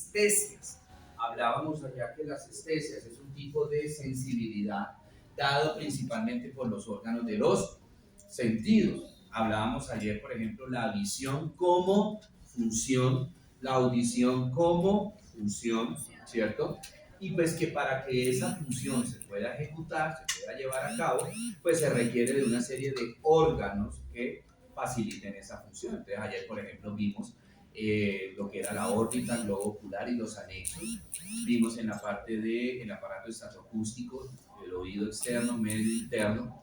estesias. Hablábamos allá que las estesias es un tipo de sensibilidad dado principalmente por los órganos de los sentidos. Hablábamos ayer, por ejemplo, la visión como función, la audición como función, ¿cierto? Y pues que para que esa función se pueda ejecutar, se pueda llevar a cabo, pues se requiere de una serie de órganos que faciliten esa función. Entonces ayer, por ejemplo, vimos lo que era la órbita, el globo ocular y los anexos. Vimos en la parte del aparato estatoacústico, el oído externo, medio interno.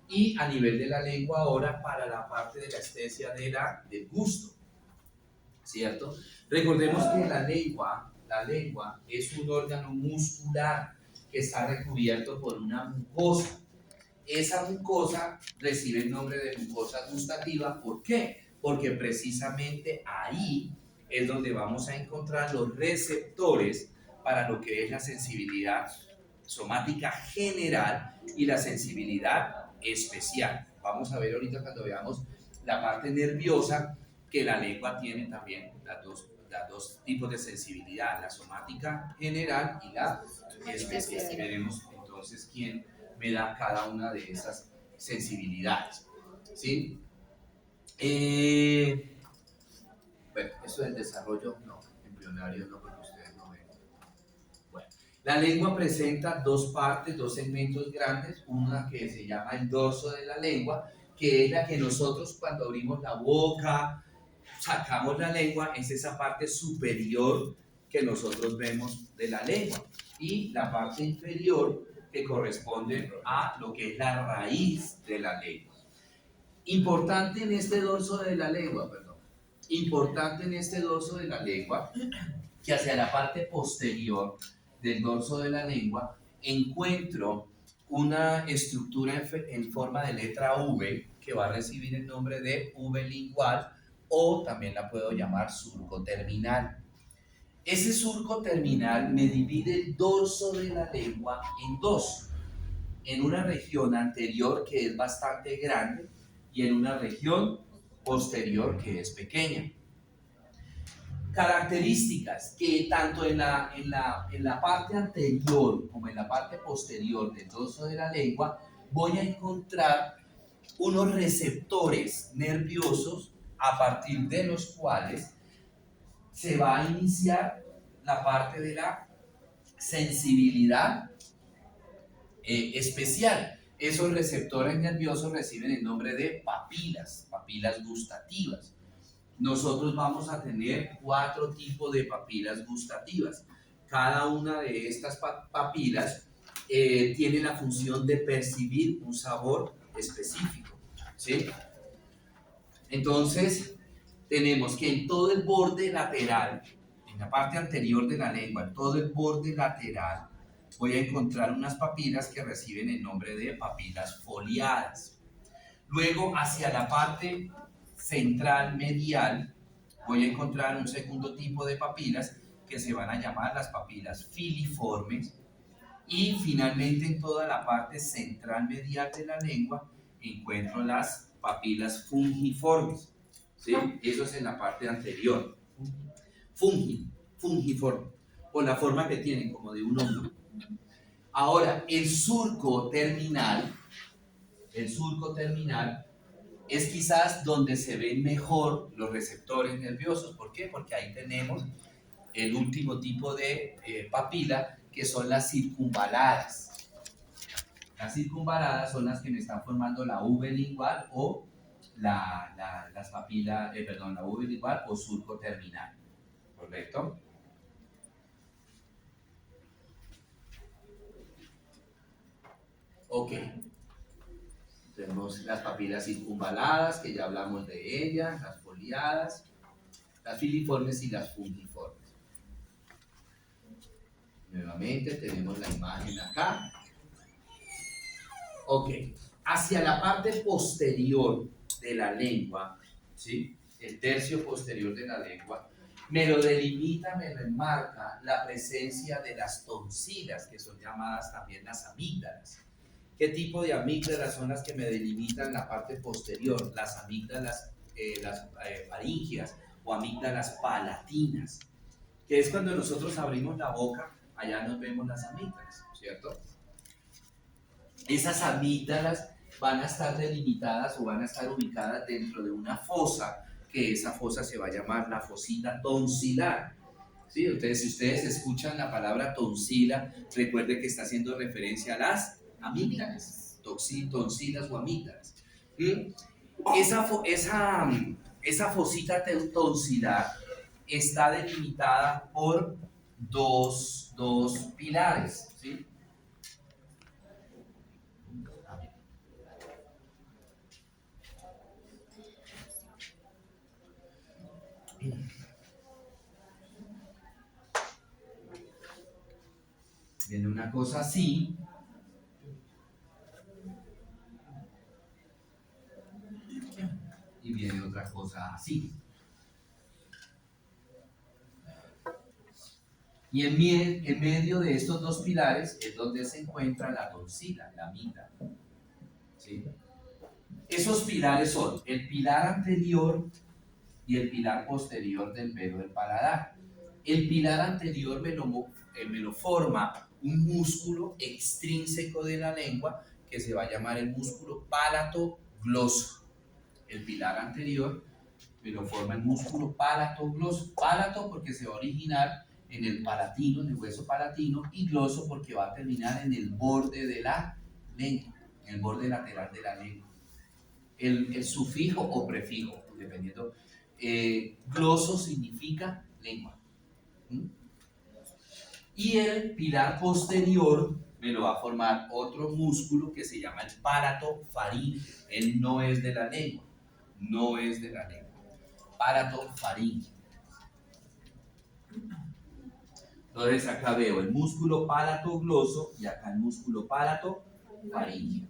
Y a nivel de la lengua ahora para la parte de la estesia del gusto, ¿cierto? Recordemos que la lengua es un órgano muscular que está recubierto por una mucosa. Esa mucosa recibe el nombre de mucosa gustativa. ¿Por qué? Porque precisamente ahí es donde vamos a encontrar los receptores para lo que es la sensibilidad somática general y la sensibilidad especial. Vamos a ver ahorita cuando veamos la parte nerviosa que la lengua tiene también las dos tipos de sensibilidad, la somática general y la especial. Veremos entonces quién me da cada una de esas sensibilidades. ¿Sí? Bueno, eso del desarrollo no, embrionario no, porque ustedes no ven. Bueno, la lengua presenta dos partes, dos segmentos grandes, una que se llama el dorso de la lengua, que es la que nosotros cuando abrimos la boca, sacamos la lengua, es esa parte superior que nosotros vemos de la lengua, y la parte inferior que corresponde a lo que es la raíz de la lengua. Importante en este dorso de la lengua, que hacia la parte posterior del dorso de la lengua encuentro una estructura en forma de letra V que va a recibir el nombre de V lingual, o también la puedo llamar surco terminal. Ese surco terminal me divide el dorso de la lengua en dos, en una región anterior que es bastante grande y en una región posterior que es pequeña. Características que tanto en la parte anterior como en la parte posterior del dorso de la lengua voy a encontrar unos receptores nerviosos a partir de los cuales se va a iniciar la parte de la sensibilidad especial. Esos receptores nerviosos reciben el nombre de papilas gustativas. Nosotros vamos a tener 4 tipos de papilas gustativas. Cada una de estas papilas tiene la función de percibir un sabor específico, ¿sí? Entonces, tenemos que en todo el borde lateral, en la parte anterior de la lengua, en todo el borde lateral, voy a encontrar unas papilas que reciben el nombre de papilas foliadas. Luego, hacia la parte central medial, voy a encontrar un segundo tipo de papilas que se van a llamar las papilas filiformes. Y finalmente, en toda la parte central medial de la lengua, encuentro las papilas fungiformes. ¿Sí? Eso es en la parte anterior. Fungiforme, por la forma que tienen, como de un hombro. Ahora, el surco terminal es quizás donde se ven mejor los receptores nerviosos. ¿Por qué? Porque ahí tenemos el último tipo de papila, que son las circunvaladas. Las circunvaladas son las que me están formando la V lingual o las papilas, la V lingual o surco terminal. ¿Correcto? Ok. Tenemos las papilas circunvaladas, que ya hablamos de ellas, las foliadas, las filiformes y las fungiformes. Nuevamente tenemos la imagen acá. Ok. Hacia la parte posterior de la lengua, ¿sí? El tercio posterior de la lengua, me lo delimita, me lo enmarca la presencia de las tonsilas, que son llamadas también las amígdalas. ¿Qué tipo de amígdalas son las que me delimitan la parte posterior? Las amígdalas faringias o amígdalas palatinas. que es cuando nosotros abrimos la boca, allá nos vemos las amígdalas, ¿cierto? Esas amígdalas van a estar delimitadas o van a estar ubicadas dentro de una fosa, que esa fosa se va a llamar la fosita tonsilar. ¿Sí? Si ustedes escuchan la palabra tonsila, recuerde que está haciendo referencia a las amígdalas, tonsilas o amígdalas. ¿Sí? Esa fosita tonsilar está delimitada por dos pilares. ¿Sí? Viene una cosa así. Y viene otra cosa así. Y en medio de estos dos pilares es donde se encuentra la tonsila, la amígdala. ¿Sí? Esos pilares son el pilar anterior y el pilar posterior del velo del paladar. El pilar anterior me lo forma un músculo extrínseco de la lengua que se va a llamar el músculo pálato-gloso. El pilar anterior me lo forma el músculo pálato-gloso. Pálato porque se va a originar en el palatino, en el hueso palatino, y gloso porque va a terminar en el borde de la lengua, en el borde lateral de la lengua. El sufijo o prefijo, dependiendo. Gloso significa lengua. Y el pilar posterior me lo va a formar otro músculo que se llama el pálato faríngeo. Él no es de la lengua, no es de la lengua. Pálato faríngeo. Entonces acá veo el músculo pálato gloso y acá el músculo pálato faríngeo.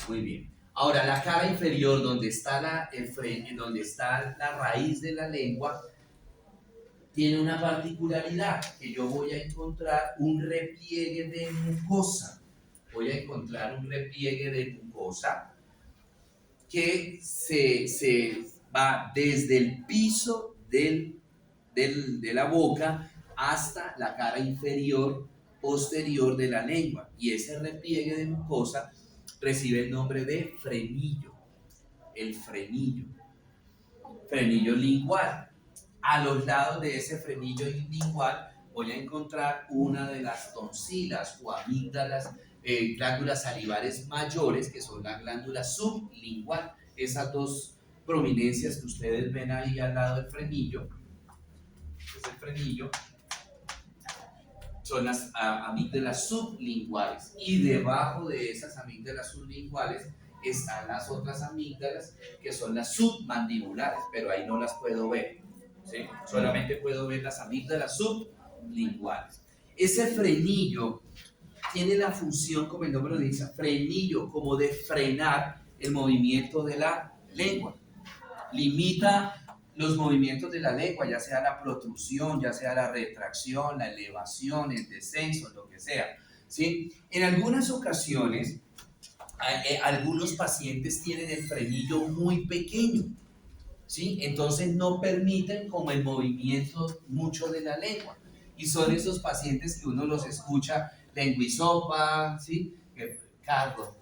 Muy bien. Ahora, la cara inferior, donde está la raíz de la lengua, tiene una particularidad, que yo voy a encontrar un repliegue de mucosa. Voy a encontrar un repliegue de mucosa que se va desde el piso de la boca hasta la cara inferior posterior de la lengua. Y ese repliegue de mucosa recibe el nombre de frenillo, el frenillo lingual. A los lados de ese frenillo lingual voy a encontrar una de las tonsilas o amígdalas, glándulas salivares mayores, que son la glándula sublingual. Esas dos prominencias que ustedes ven ahí al lado del frenillo, es el frenillo, son las amígdalas sublinguales, y debajo de esas amígdalas sublinguales están las otras amígdalas que son las submandibulares, pero ahí no las puedo ver, ¿sí? Solamente puedo ver las amígdalas sublinguales. Ese frenillo tiene la función, como el nombre lo dice, frenillo, como de frenar el movimiento de la lengua. Limita los movimientos de la lengua, ya sea la protrusión, ya sea la retracción, la elevación, el descenso, lo que sea, ¿sí? En algunas ocasiones, algunos pacientes tienen el frenillo muy pequeño, ¿sí? Entonces no permiten como el movimiento mucho de la lengua. Y son esos pacientes que uno los escucha lenguisopa, ¿sí? El carro.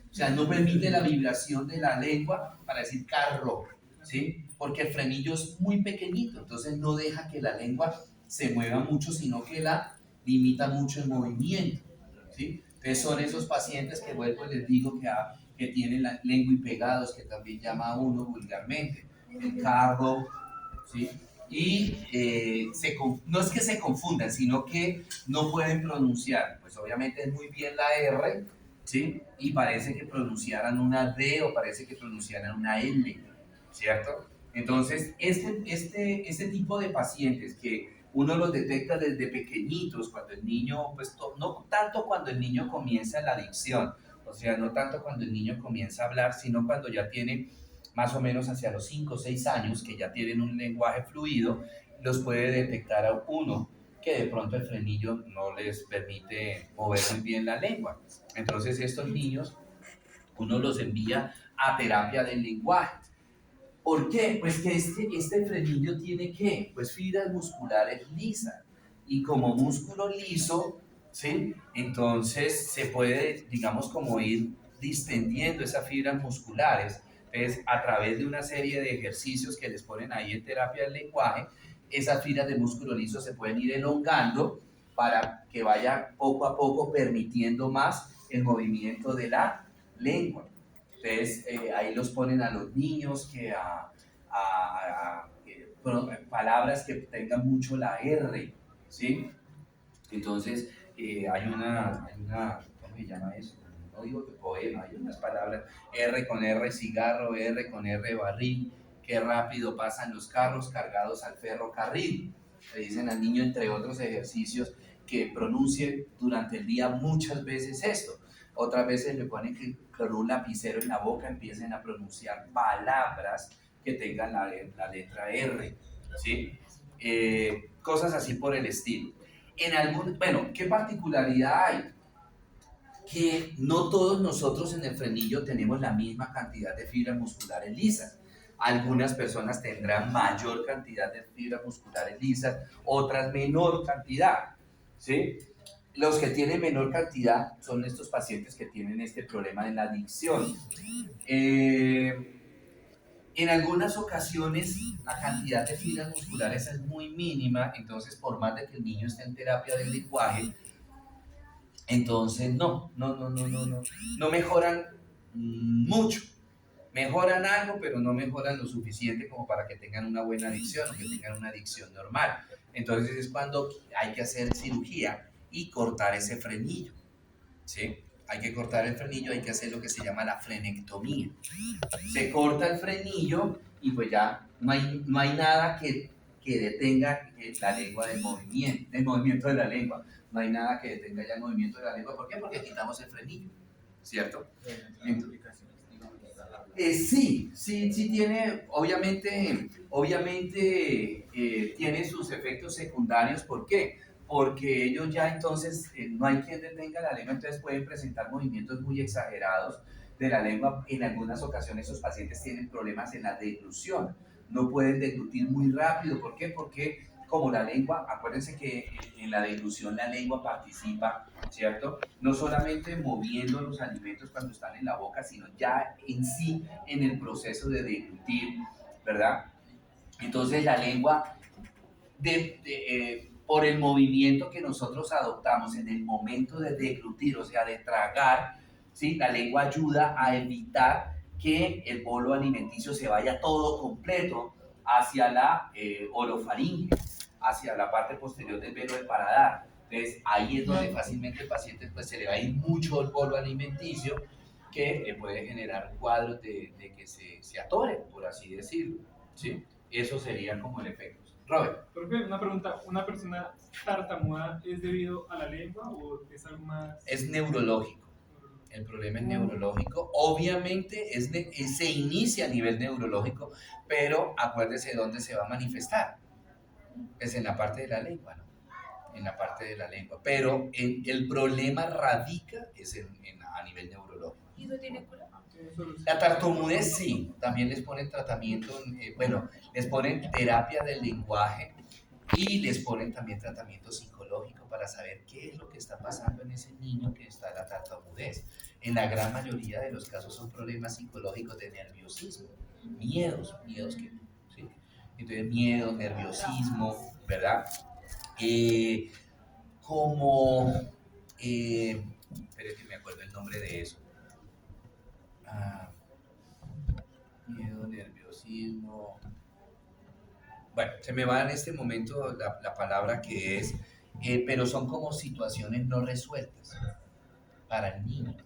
O sea, no permite la vibración de la lengua para decir carro, ¿sí? Porque el frenillo es muy pequeñito, entonces no deja que la lengua se mueva mucho, sino que la limita mucho el movimiento, ¿sí? Entonces son esos pacientes que vuelvo y les digo que tienen la lengua y pegados, que también llama a uno vulgarmente, el carro, ¿sí? Y no es que se confundan, sino que no pueden pronunciar, pues obviamente es muy bien la R, ¿sí? Y parece que pronunciaran una D o parece que pronunciaran una L, ¿cierto? Entonces, este tipo de pacientes que uno los detecta desde pequeñitos, cuando el niño, pues no tanto cuando el niño comienza la dicción, o sea, no tanto cuando el niño comienza a hablar, sino cuando ya tiene más o menos hacia los 5 o 6 años, que ya tienen un lenguaje fluido, los puede detectar a uno que de pronto el frenillo no les permite mover muy bien la lengua. Entonces estos niños, uno los envía a terapia del lenguaje. ¿Por qué? Pues que este frenillo tiene ¿qué? Pues fibras musculares lisas. Y como músculo liso, ¿sí? Entonces se puede, digamos, como ir distendiendo esas fibras musculares. Entonces, a través de una serie de ejercicios que les ponen ahí en terapia del lenguaje, esas fibras de músculo liso se pueden ir elongando para que vaya poco a poco permitiendo más el movimiento de la lengua. Entonces, ahí los ponen a los niños que palabras que tengan mucho la R, ¿sí? Entonces, ¿cómo se llama eso? No digo que poema, hay unas palabras, R con R cigarro, R con R barril, qué rápido pasan los carros cargados al ferrocarril. Le dicen al niño, entre otros ejercicios, que pronuncie durante el día muchas veces esto. Otras veces le ponen que con un lapicero en la boca empiecen a pronunciar palabras que tengan la letra R, ¿sí? Cosas así por el estilo. Bueno, ¿qué particularidad hay? Que no todos nosotros en el frenillo tenemos la misma cantidad de fibras musculares lisas. Algunas personas tendrán mayor cantidad de fibras musculares lisas, otras menor cantidad, ¿sí? Los que tienen menor cantidad son estos pacientes que tienen este problema de la adicción. En algunas ocasiones la cantidad de fibras musculares es muy mínima, entonces por más de que el niño esté en terapia del lenguaje, entonces no mejoran mucho. Mejoran algo, pero no mejoran lo suficiente como para que tengan una buena adicción o que tengan una adicción normal. Entonces es cuando hay que hacer cirugía y cortar ese frenillo, ¿sí? Hay que cortar el frenillo, hay que hacer lo que se llama la frenectomía. Se corta el frenillo y pues ya no hay nada que detenga la lengua del movimiento de la lengua. No hay nada que detenga ya el movimiento de la lengua. ¿Por qué? Porque quitamos el frenillo, ¿cierto? Sí tiene, obviamente tiene sus efectos secundarios. ¿Por qué? Porque ellos ya entonces no hay quien detenga la lengua, entonces pueden presentar movimientos muy exagerados de la lengua. En algunas ocasiones esos pacientes tienen problemas en la deglución, no pueden deglutir muy rápido. ¿Por qué? Porque como la lengua, acuérdense que en la deglución la lengua participa, ¿cierto? No solamente moviendo los alimentos cuando están en la boca, sino ya en sí en el proceso de deglutir, ¿verdad? Entonces la lengua, por el movimiento que nosotros adoptamos en el momento de deglutir, o sea, de tragar, ¿sí? La lengua ayuda a evitar que el bolo alimenticio se vaya todo completo hacia la orofaringe, hacia la parte posterior del velo del paladar. Entonces ahí es donde fácilmente el paciente pues, se le va a ir mucho el bolo alimenticio, que puede generar cuadros de que se atore, por así decirlo, ¿sí? Eso sería como el efecto. Robert. Profe, una pregunta, ¿una persona tartamuda es debido a la lengua o es algo más? Es neurológico. El problema es neurológico. Obviamente se inicia a nivel neurológico, pero acuérdese dónde se va a manifestar. Es en la parte de la lengua, ¿no? En la parte de la lengua. Pero el problema radica a nivel neurológico. ¿Y eso tiene cura? La tartamudez sí, también les ponen tratamiento, les ponen terapia del lenguaje y les ponen también tratamiento psicológico para saber qué es lo que está pasando en ese niño que está en la tartamudez. En la gran mayoría de los casos son problemas psicológicos de nerviosismo, miedos que, ¿sí? Entonces miedo, nerviosismo, ¿verdad? Espere que me acuerdo el nombre de eso. Miedo, nerviosismo. Bueno, se me va en este momento la palabra que es, pero son como situaciones no resueltas para el niño.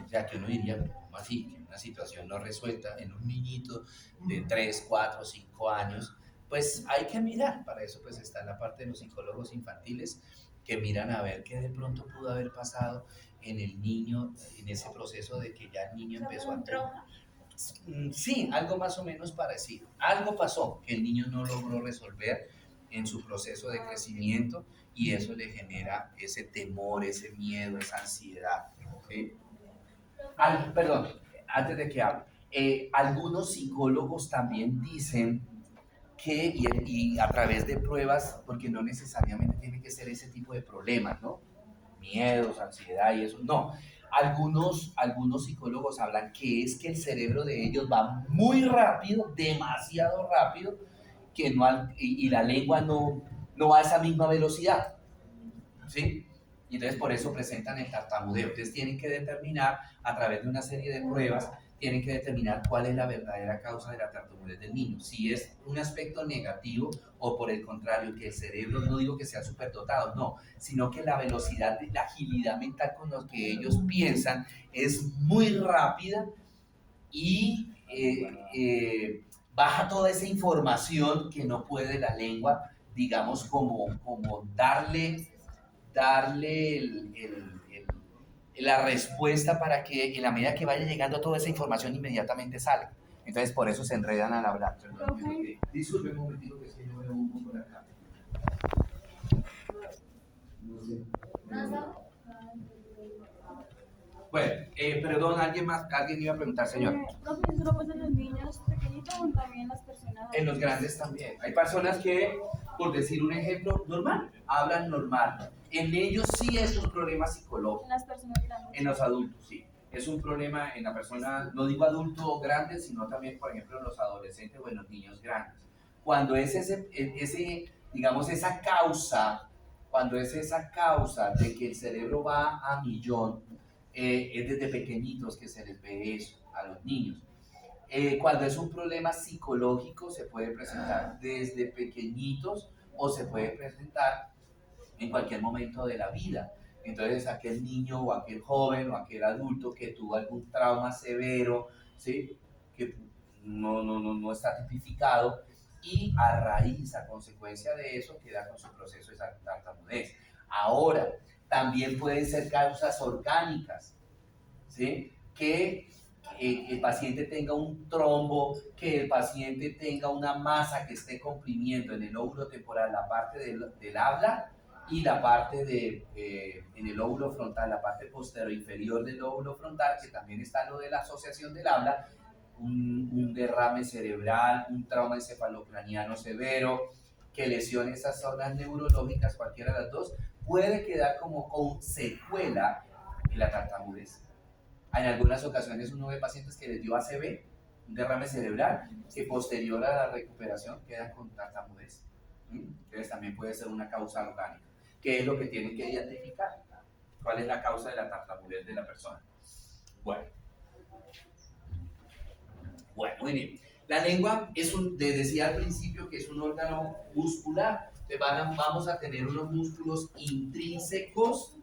O sea, que uno diría, ¿cómo así? Que una situación no resuelta en un niñito de 3, 4, 5 años, pues hay que mirar. Para eso pues está la parte de los psicólogos infantiles que miran a ver qué de pronto pudo haber pasado en el niño, en ese proceso de que ya el niño empezó a... Sí, algo más o menos parecido. Algo pasó que el niño no logró resolver en su proceso de crecimiento y eso le genera ese temor, ese miedo, esa ansiedad. ¿Sí? Perdón, antes de que hable. Algunos psicólogos también dicen que, y a través de pruebas, porque no necesariamente tiene que ser ese tipo de problemas, ¿no? Miedos, ansiedad y eso, no. Algunos psicólogos hablan que es que el cerebro de ellos va muy rápido, demasiado rápido, que no, y la lengua no va a esa misma velocidad, ¿sí? Y entonces por eso presentan el tartamudeo. Entonces tienen que determinar, a través de una serie de pruebas, tienen que determinar cuál es la verdadera causa de la tartamudez del niño. Si es un aspecto negativo o por el contrario, que el cerebro, no digo que sea superdotado, no, sino que la velocidad, la agilidad mental con lo que ellos piensan es muy rápida y baja toda esa información que no puede la lengua, digamos, como darle la respuesta para que en la medida que vaya llegando toda esa información inmediatamente salga. Entonces por eso se enredan al hablar. Disculpe un momentito que es que yo veo un poco la cámara. No sé. Bueno, perdón, alguien iba a preguntar, señor. Profe, ¿eso lo pasa en los niños pequeñitos o también las personas? En los grandes también. Hay personas que, por decir un ejemplo, normal, hablan normal. En ellos sí es un problema psicológico. En las personas grandes. En los adultos, sí. Es un problema en la persona, no digo adulto o grande, sino también, por ejemplo, en los adolescentes o en los niños grandes. Cuando es digamos, esa causa, de que el cerebro va a millón, es desde pequeñitos que se les ve eso a los niños. Cuando es un problema psicológico se puede presentar desde pequeñitos o se puede presentar en cualquier momento de la vida. Entonces aquel niño o aquel joven o aquel adulto que tuvo algún trauma severo, ¿sí? Que no está tipificado y a raíz, a consecuencia de eso, queda con su proceso de tartamudez. Ahora, también pueden ser causas orgánicas, ¿sí? Que el paciente tenga un trombo, que el paciente tenga una masa que esté comprimiendo en el lóbulo temporal, la parte del habla y la parte en el lóbulo frontal, la parte posterior inferior del lóbulo frontal, que también está lo de la asociación del habla, un derrame cerebral, un trauma encefalocraniano severo, que lesione esas zonas neurológicas, cualquiera de las dos, puede quedar como con secuela en la tartamudez. En algunas ocasiones uno ve pacientes que les dio ACV, un derrame cerebral, que posterior a la recuperación quedan con tartamudez. Entonces también puede ser una causa orgánica. ¿Qué es lo que tienen que identificar? ¿Cuál es la causa de la tartamudez de la persona? Bueno, muy bien. La lengua decía al principio que es un órgano muscular. Vamos a tener unos músculos intrínsecos.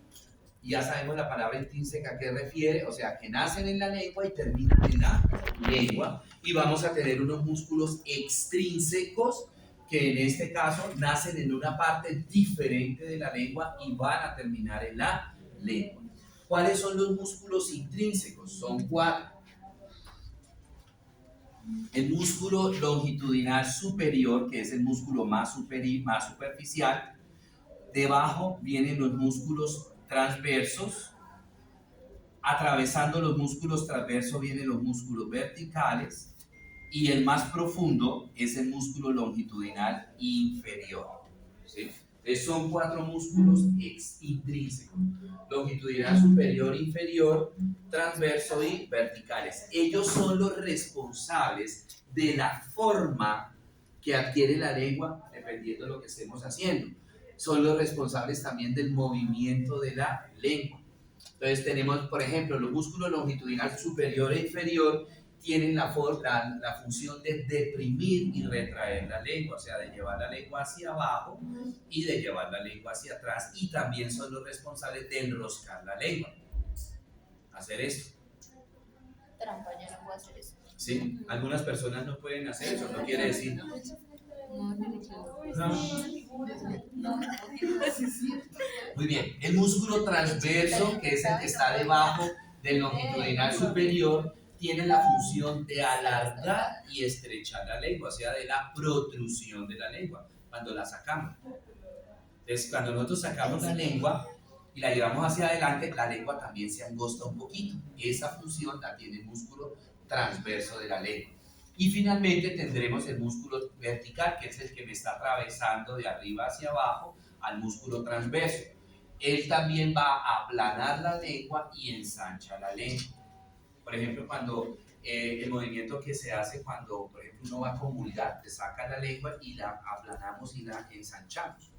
Ya sabemos la palabra intrínseca a qué refiere, o sea, que nacen en la lengua y terminan en la lengua. Y vamos a tener unos músculos extrínsecos que en este caso nacen en una parte diferente de la lengua y van a terminar en la lengua. ¿Cuáles son los músculos intrínsecos? Son 4. El músculo longitudinal superior, que es el músculo más superficial. Debajo vienen los músculos transversos. Atravesando los músculos transversos vienen los músculos verticales. Y el más profundo es el músculo longitudinal inferior, ¿sí? Entonces son 4 músculos intrínsecos: longitudinal superior, inferior, transverso y verticales. Ellos son los responsables de la forma que adquiere la lengua dependiendo de lo que estemos haciendo. Son los responsables también del movimiento de la lengua. Entonces tenemos, por ejemplo, los músculos longitudinal superior e inferior tienen la función de deprimir y retraer la lengua, o sea, de llevar la lengua hacia abajo y de llevar la lengua hacia atrás, y también son los responsables de enroscar la lengua. Hacer esto. Trampa, yo no puedo hacer eso. Sí, algunas personas no pueden hacer eso, no quiere decir. Muy bien, el músculo transverso, que es el que está debajo del longitudinal superior, tiene la función de alargar y estrechar la lengua, o sea, de la protrusión de la lengua, cuando la sacamos. Entonces, cuando nosotros sacamos la lengua y la llevamos hacia adelante, la lengua también se angosta un poquito. Esa función la tiene el músculo transverso de la lengua. Y finalmente tendremos el músculo vertical, que es el que me está atravesando de arriba hacia abajo al músculo transverso. Él también va a aplanar la lengua y ensancha la lengua. Por ejemplo, cuando el movimiento que se hace cuando, por ejemplo, uno va a comulgar, te saca la lengua y la aplanamos y la ensanchamos.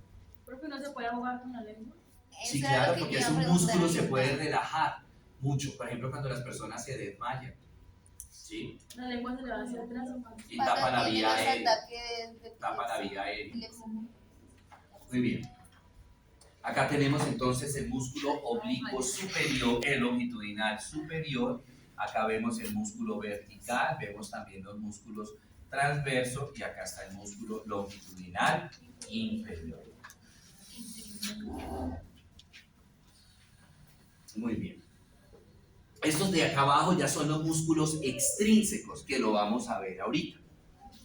Profe, ¿no se puede jugar con la lengua? Sí, Eso era claro, lo que porque te es iba a un preguntar músculo, se ahorita. puede relajar mucho. Por ejemplo, cuando las personas se desmayan, ¿sí? La lengua se le va hacia atrás. Y Cuando tapa la tiene vía los aérea. ataques de Tapa la vía aérea. epilepsia. Muy bien. Acá tenemos entonces el músculo oblicuo superior, el longitudinal superior. Acá vemos el músculo vertical, vemos también los músculos transversos y acá está el músculo longitudinal inferior. Muy bien. Estos de acá abajo ya son los músculos extrínsecos, que lo vamos a ver ahorita.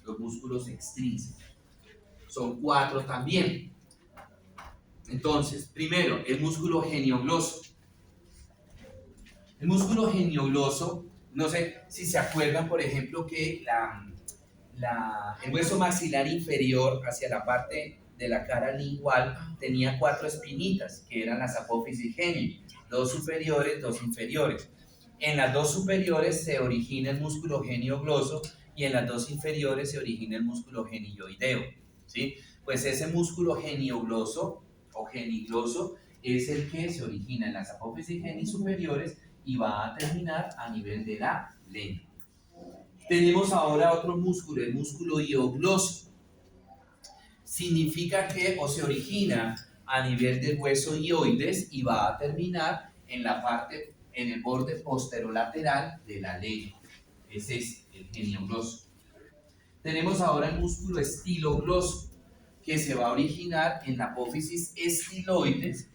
Los músculos extrínsecos. Son 4 también. Entonces, primero, el músculo geniogloso. El músculo geniogloso, no sé si se acuerdan, por ejemplo, que el hueso maxilar inferior hacia la parte de la cara lingual tenía 4 espinitas, que eran las apófisis genio, 2 superiores, 2 inferiores. En las 2 superiores se origina el músculo geniogloso y en las 2 inferiores se origina el músculo genioideo, ¿sí? Pues ese músculo geniogloso o genigloso es el que se origina en las apófisis geni superiores y va a terminar a nivel de la lengua. Tenemos ahora otro músculo, el músculo hiogloso. Significa que o se origina a nivel del hueso hioides y va a terminar en la parte, en el borde posterolateral de la lengua. Ese es el geniogloso. Tenemos ahora el músculo estilogloso, que se va a originar en la apófisis estiloides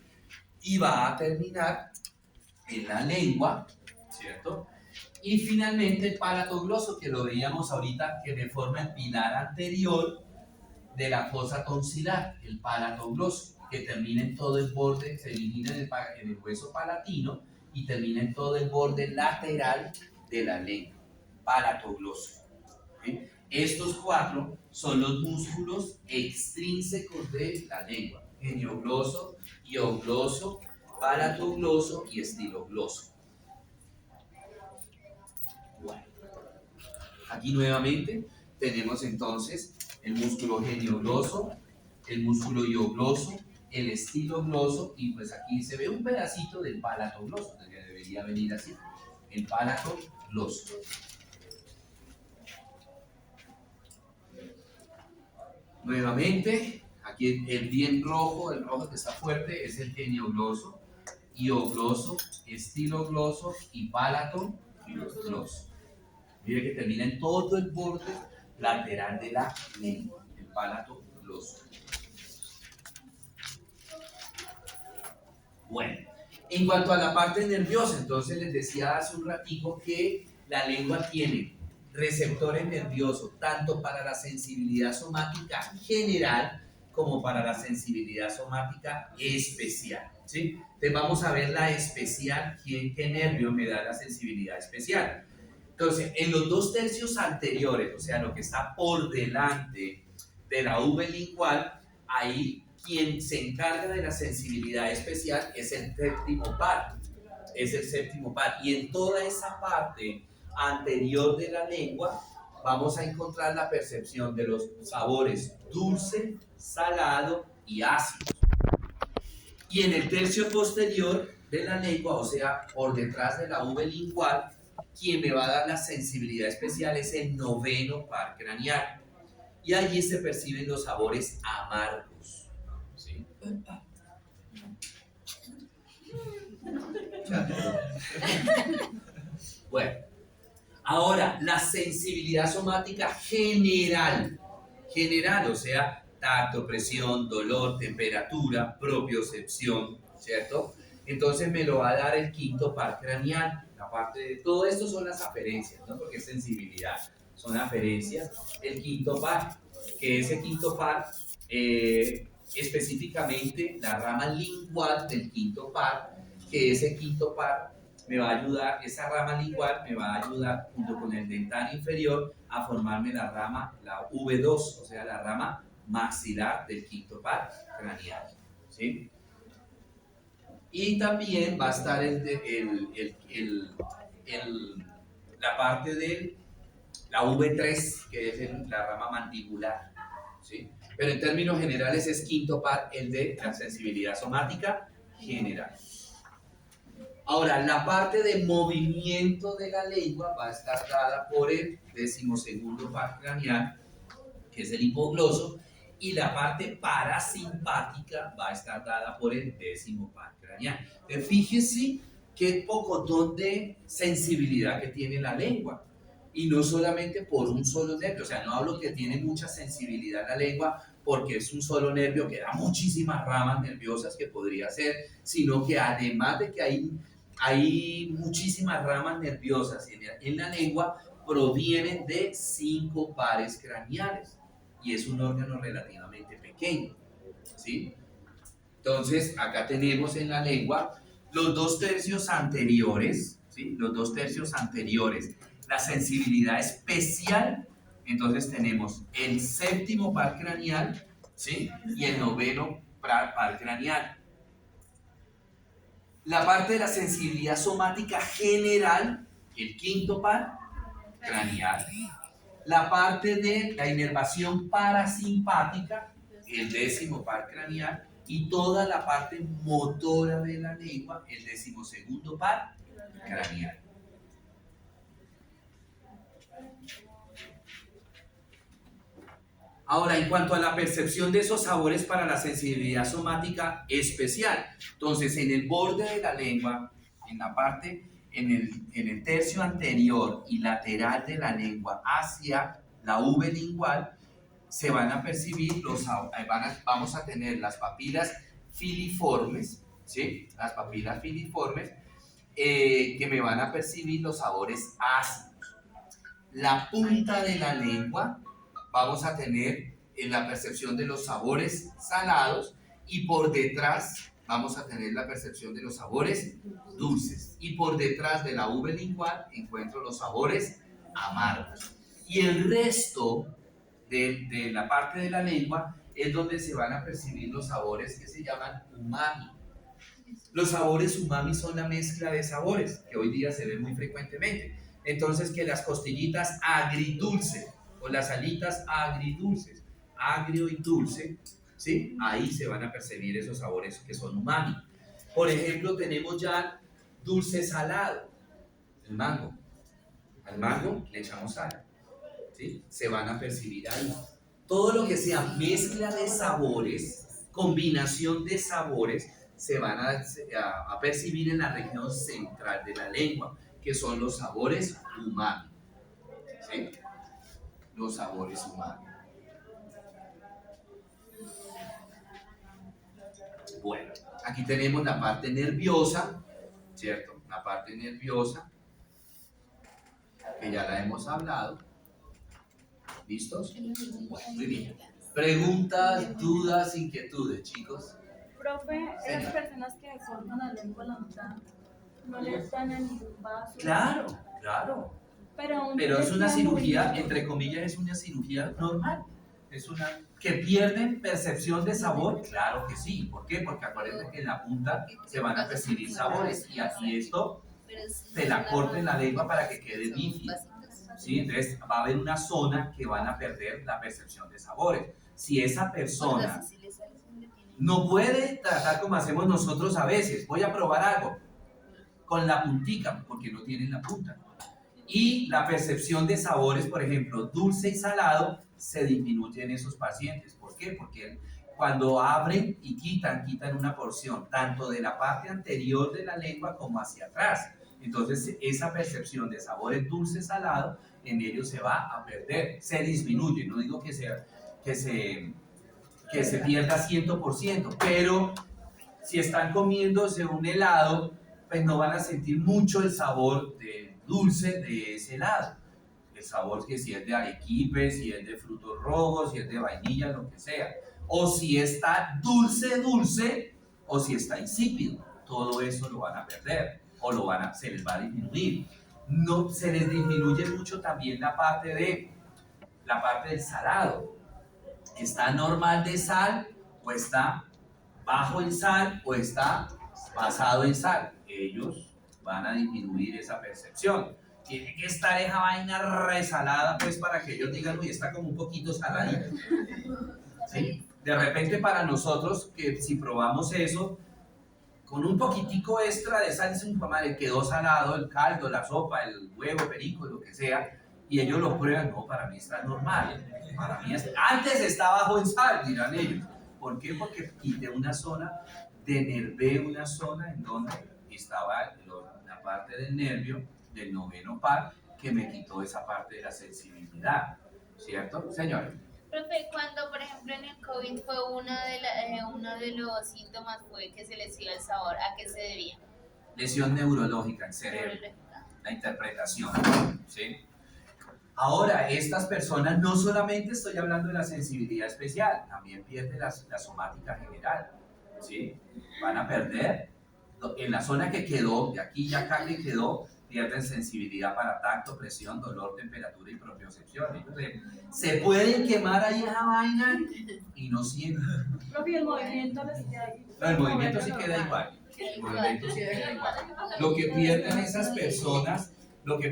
y va a terminar en la lengua, ¿cierto? Y finalmente el palatogloso, que lo veíamos ahorita, que deforma el pilar anterior de la fosa tonsilar, el palatogloso, que termina en todo el borde, se origina en el hueso palatino y termina en todo el borde lateral de la lengua, palatogloso. ¿Sí? Estos 4 son los músculos extrínsecos de la lengua: geniogloso, hiogloso, palatogloso y estilogloso. Bueno, aquí nuevamente tenemos entonces el músculo geniogloso, el músculo hiogloso, el estilogloso y pues aquí se ve un pedacito del palatogloso, que debería venir así, el palatogloso. Nuevamente, aquí el bien rojo, el rojo que está fuerte, es el geniogloso, hiogloso, estilogloso y palatogloso. Mire que termina en todo el borde lateral de la lengua, el palatogloso. Bueno, en cuanto a la parte nerviosa, entonces les decía hace un ratico que la lengua tiene receptores nerviosos tanto para la sensibilidad somática general como para la sensibilidad somática especial, ¿sí? Entonces vamos a ver la especial, qué nervio me da la sensibilidad especial. Entonces, en los 2 tercios anteriores, o sea, lo que está por delante de la V lingual, ahí quien se encarga de la sensibilidad especial es el séptimo par, es el séptimo par. Y en toda esa parte anterior de la lengua vamos a encontrar la percepción de los sabores dulce, salado y ácido. Y en el tercio posterior de la lengua, o sea, por detrás de la V lingual, quien me va a dar la sensibilidad especial es el 9º par craneal. Y allí se perciben los sabores amargos. ¿Sí? Bueno, ahora la sensibilidad somática general, o sea, tacto, presión, dolor, temperatura, propiocepción, ¿cierto? Entonces me lo va a dar el 5º par craneal. La parte de todo esto son las aferencias, ¿no? Porque es sensibilidad, son aferencias. El 5º par, que ese 5º par, específicamente la rama lingual del 5º par, que ese 5º par me va a ayudar, esa rama lingual me va a ayudar junto con el dental inferior a formarme la rama, la V2, o sea, la rama maxilar del quinto par craneal, ¿sí? Y también va a estar la parte de la V3, que es la rama mandibular, ¿sí? Pero en términos generales es quinto par el de la sensibilidad somática general. Ahora, la parte de movimiento de la lengua va a estar dada por el 12º par craneal, que es el hipogloso, y la parte parasimpática va a estar dada por el 10º par craneal. Fíjese qué pocotón de sensibilidad que tiene la lengua. Y no solamente por un solo nervio, o sea, no hablo que tiene mucha sensibilidad la lengua porque es un solo nervio que da muchísimas ramas nerviosas que podría ser, sino que además de que hay muchísimas ramas nerviosas en la lengua, provienen de 5 pares craneales y es un órgano relativamente pequeño, ¿sí? Entonces, acá tenemos en la lengua los 2/3 anteriores, ¿sí? Los 2/3 anteriores, la sensibilidad especial. Entonces tenemos el 7º par craneal, ¿sí? Y el 9º par craneal. La parte de la sensibilidad somática general, el 5º par craneal. La parte de la inervación parasimpática, el 10º par craneal. Y toda la parte motora de la lengua, el 12º par craneal. Ahora, en cuanto a la percepción de esos sabores para la sensibilidad somática especial, entonces en el borde de la lengua, en la parte, en el tercio anterior y lateral de la lengua hacia la V lingual, se van a percibir vamos a tener las papilas filiformes, ¿sí? Las papilas filiformes que me van a percibir los sabores ácidos. La punta de la lengua vamos a tener en la percepción de los sabores salados y por detrás vamos a tener la percepción de los sabores dulces y por detrás de la V lingual encuentro los sabores amargos y el resto de la parte de la lengua es donde se van a percibir los sabores que se llaman umami. Los sabores umami son la mezcla de sabores que hoy día se ven muy frecuentemente. Entonces, que las costillitas agridulce o las alitas agridulces, agrio y dulce, ¿sí? Ahí se van a percibir esos sabores que son umami. Por ejemplo, tenemos ya dulce salado, el mango. Al mango le echamos sal, ¿sí? Se van a percibir ahí. Todo lo que sea mezcla de sabores, combinación de sabores, se van a percibir en la región central de la lengua, que son los sabores umami, ¿sí? Los sabores umami. Bueno, aquí tenemos la parte nerviosa, ¿cierto? La parte nerviosa, que ya la hemos hablado. ¿Listos? Bueno, muy bien. Preguntas, dudas, inquietudes, chicos. Profe, esas personas que cortan la lengua a la mitad, no le están en ningún vaso. Claro, claro. Pero es una cirugía, entre comillas, es una cirugía normal. Es una que pierden percepción de sabor, claro que sí. ¿Por qué? Porque acuérdense que en la punta se van a percibir sabores y aquí esto te la corta en la lengua para que quede nítida. ¿Sí? Entonces va a haber una zona que van a perder la percepción de sabores. Si esa persona no puede tratar como hacemos nosotros a veces, voy a probar algo con la puntica, porque no tienen la punta. Y la percepción de sabores, por ejemplo, dulce y salado, se disminuye en esos pacientes. ¿Por qué? Porque cuando abren y quitan una porción, tanto de la parte anterior de la lengua como hacia atrás. Entonces, esa percepción de sabores dulce y salado, en ellos se va a perder, se disminuye. No digo que se pierda 100%, pero si están comiéndose un helado, pues no van a sentir mucho el sabor de dulce de ese helado. El sabor que si es de arequipe, si es de frutos rojos, si es de vainilla, lo que sea. O si está dulce, o si está insípido. Todo eso lo van a perder. o se les va a disminuir. No, se les disminuye mucho también la parte del salado. ¿Está normal de sal o está bajo en sal o está basado en sal? Ellos van a disminuir esa percepción. Tiene que estar esa vaina resalada, pues, para que ellos digan, uy, está como un poquito saladito. ¿Sí? De repente para nosotros, que si probamos eso, con un poquitico extra de sal, dicen, madre, quedó salado el caldo, la sopa, el huevo, perico, lo que sea, y ellos lo prueban, no, para mí está normal, para mí antes estaba bajo en sal, dirán ellos. ¿Por qué? Porque quité una zona, denervé una zona en donde estaba la parte del nervio, del noveno par, que me quitó esa parte de la sensibilidad, ¿cierto, señores? Profe, cuando por ejemplo en el COVID fue uno de los síntomas fue que se les iba el sabor, ¿a qué se debía? Lesión neurológica en cerebro, la interpretación, ¿sí? Ahora, estas personas, no solamente estoy hablando de la sensibilidad especial, también pierden la somática general, ¿sí? Van a perder, en la zona que quedó, de aquí y acá que quedó, pierden sensibilidad para tacto, presión, dolor, temperatura y propiocepción. Entonces, se pueden quemar ahí esa vaina y no sienten. Profe, el movimiento les queda igual. No, el movimiento sí queda igual. El movimiento sí queda igual. Lo que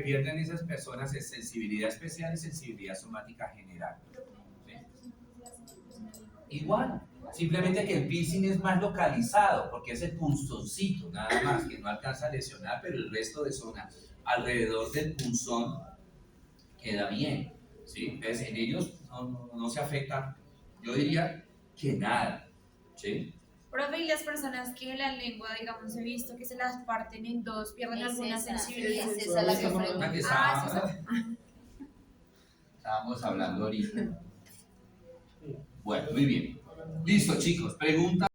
pierden esas personas es sensibilidad especial y sensibilidad somática general. ¿Sí? Igual, simplemente que el piercing es más localizado, porque es el punzoncito, nada más, que no alcanza a lesionar, pero el resto de zona alrededor del punzón queda bien, ¿sí? Entonces, en ellos no se afecta, yo diría que nada, ¿sí? Profe, y las personas que la lengua, digamos, he visto que se las parten en dos, pierden alguna sensibilidad. Es esa la que La que estábamos hablando ahorita. Bueno, muy bien. Listo, chicos. Pregunta.